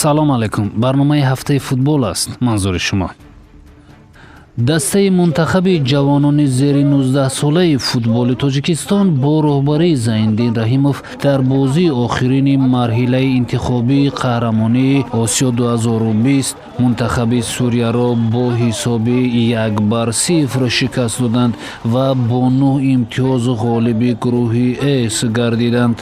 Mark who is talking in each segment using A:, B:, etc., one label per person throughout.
A: салом алайкум. барномаи ҳафтаи футбол аст. манзури шумо. дастаи мунтахаби ҷавонони зери 19 солаи футболи тоҷикистон бо роҳбарии Заиндин Раҳимов дар бозии охирини марҳилаи интихобии қаҳрамонии Осиё 2020 мунтахаби Сурияро бо ҳисоби 1-0 шикаст доданд ва бо 9 имтиёз ғолиби гурӯҳи С гардиданд.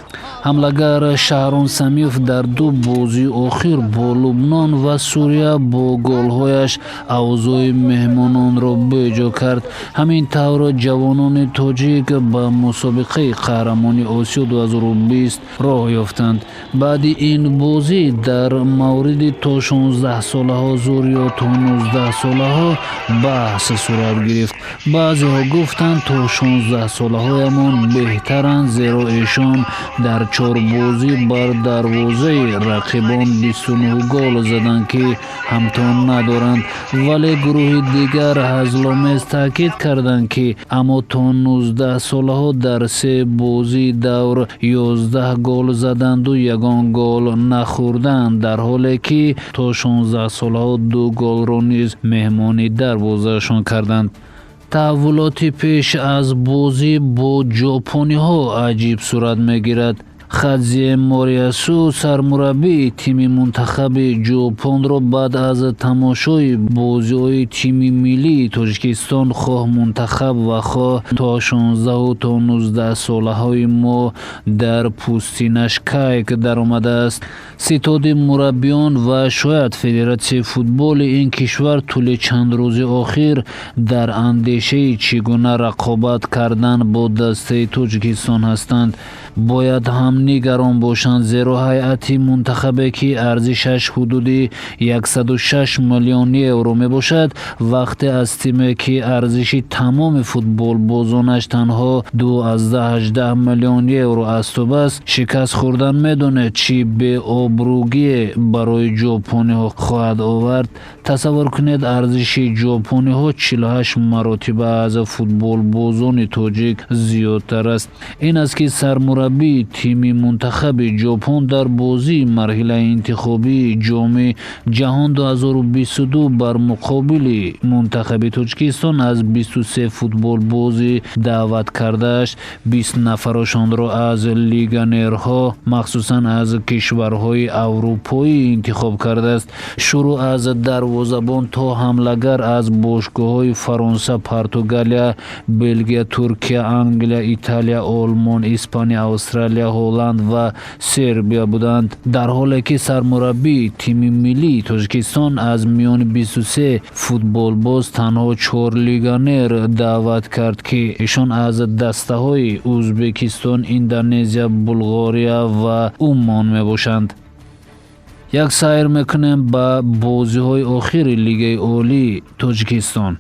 A: ҳамлагар Шаҳрон Самиев дар ду бозии охир бо Лубнон ва Сурия бо голҳояш авзои меҳмононро беҷо кард. ҳамин тавр ҷавонони тоҷик ба мусобиқаи қаҳрамони Осиё 2020 роҳ ёфтанд. баъди ин бозӣ дар мавриди то 16-солаҳо зур ё то 19-солаҳо баҳс сурат гирифт. баъзеҳо гуфтанд то 16-солаҳоямон беҳтаранд, зеро эшон дар 4 бозӣ бар дарвозаи рақибон 29 гол заданд ки ҳамтон надоранд. вале гурӯҳи дигар ҳазломез таъкид карданд ки аммо то 19-солаҳо дар 3 бозии давр 11 гол заданду ягон гол нахӯрданд, дар ҳоле ки то 16-солаҳо 2 голро низ меҳмони дарвозаашон карданд. таҳаввулоти пеш аз бозӣ бо ҷопониҳо аҷиб сурат мегирад. Хадзие Мориасу, сармураббии тими мунтахаби Ҷопонро баъд аз тамошои бозиҳои тими миллии Тоҷикистон хоҳ мунтахаб ва хоҳ то 16 то 19-солаҳои мо дар пӯстинаш кайк даромадааст. ситоди мураббиён ва шояд федератсияи футболи ин кишвар тӯли чанд рӯзи охир дар андешаи чӣ гуна рақобат кардан бо дастаи Тоҷикистон ҳастанд. бояд ҳам нигарон бошанд, зеро ҳайати мунтахабе ки арзишаш ҳудуди 106 миллион евро мебошад, вақте аз тиме ки арзиши тамоми футболбозонаш танҳо 218 миллион евро астоб аст, шикаст хӯрдан медонед чӣ беобрӯгие барои ҷопониҳо хоҳад овард. тасаввур кунед, арзиши ҷопониҳо 48 маротиба аз футболбозони тоҷик зиёдтар аст. ин аст ки сармураббии тими мунтахаби Ҷопон дар бозии марҳилаи интихобии ҷоми ҷаҳон 2022 бар муқобили мунтахаби Тоҷикистон аз 23 футболбозӣ даъват кардааш 20 нафарошонро аз легионерҳо, махсусан аз кишварҳои аврупоӣ интихоб кардааст. шурӯъ аз дарвозабон то ҳамлагар аз бошгоҳҳои Фаронса, Португалия, Белгия, Туркия, Англия, Италия, Олмон, Испания, Австралия, Ҳолланд ва Сербия буданд, дар ҳоле ки сармураббии тими миллии Тоҷикистон аз миёни 23 футболбоз танҳо 4 легионер даъват кард ки ишон аз дастаҳои Ӯзбекистон, Индонезия, Булғория ва Уммон мебошанд. як сайр мекунем ба бозиҳои охири Лигаи Олии Тоҷикистон.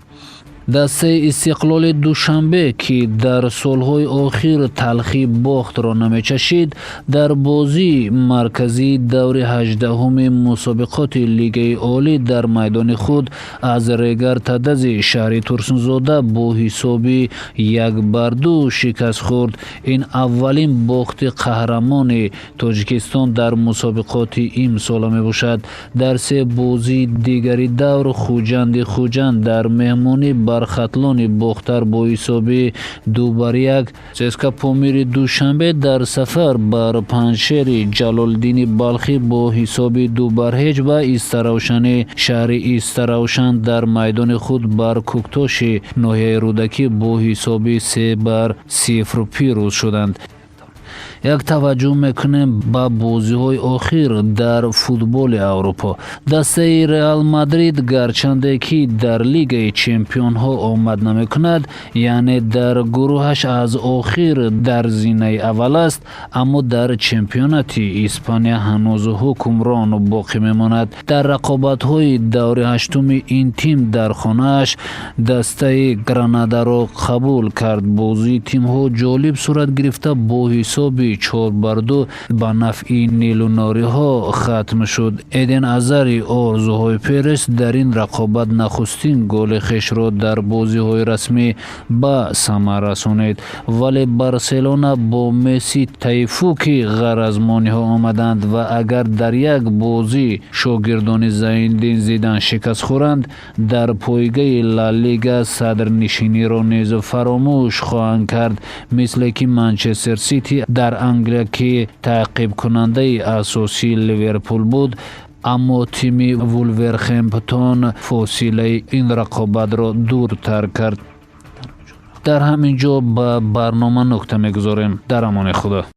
A: дастаи Истиқлоли Душанбе ки дар солҳои охир талхи бохтро намечашид, дар бозии марказии даври 18-уми мусобиқоти Лигаи Олӣ дар майдони худ аз Регар Тадази шаҳри Турсунзода бо ҳисоби 1-2 шикаст хӯрд. ин аввалин бохти қаҳрамони Тоҷикистон дар мусобиқоти имсола мебошад. дар 3 бозии дигари давр Хуҷанд дар меҳмонӣ бар хатлони бохтар бо ҳисоби 2-1. ЦСКА Помири Душанбе дар сафар бар Панҷшери Ҷалолиддини Балхӣ бо ҳисоби 2-0 ва Истаравшани шаҳри Истаравшан дар майдони худ бар Кӯктоши ноҳияи Рӯдакӣ бо ҳисоби 3-0 пирӯз шуданд. як таваҷҷӯҳ мекунем ба бозиҳои охир дар футболи Аврупо. дастаи Реал Мадрид гарчанде ки дар Лигаи Чемпионҳо омад намекунад, яъне дар гурӯҳаш аз охир дар зинаи аввал аст, аммо дар чемпионати Испания ҳанӯз ҳукмрон боқӣ мемонад. дар рақобатҳои даври ҳаштуми ин тим дар хонааш дастаи Гранадаро қабул кард. бозии тимҳо ҷолиб сурат гирифта бо ҳисоби نتیجه 4-2 به نفع نیلوناری ها ختم شد. ایدن آزاری آرزوهای پرس در این رقابت نخستین گل خویش را در بازی های رسمی به ثمر رسانید، ولی بارسلونا با مسی تیفوکی غرضمانی ها آمدند و اگر در یک بازی شاگردان زیندین زیدان شکست خورند، در پایگاه لالیگا صدرنشینی را نیز فراموش خواهند کرد، مثل که منچستر سیتی در انگلیس که تعقیب کننده اساسی لیورپول بود، اما تیم وولورهمپتون فاصله این رقابت را دورتر کرد. در همین جا به برنامه نقطه میگذاریم. در امان خدا.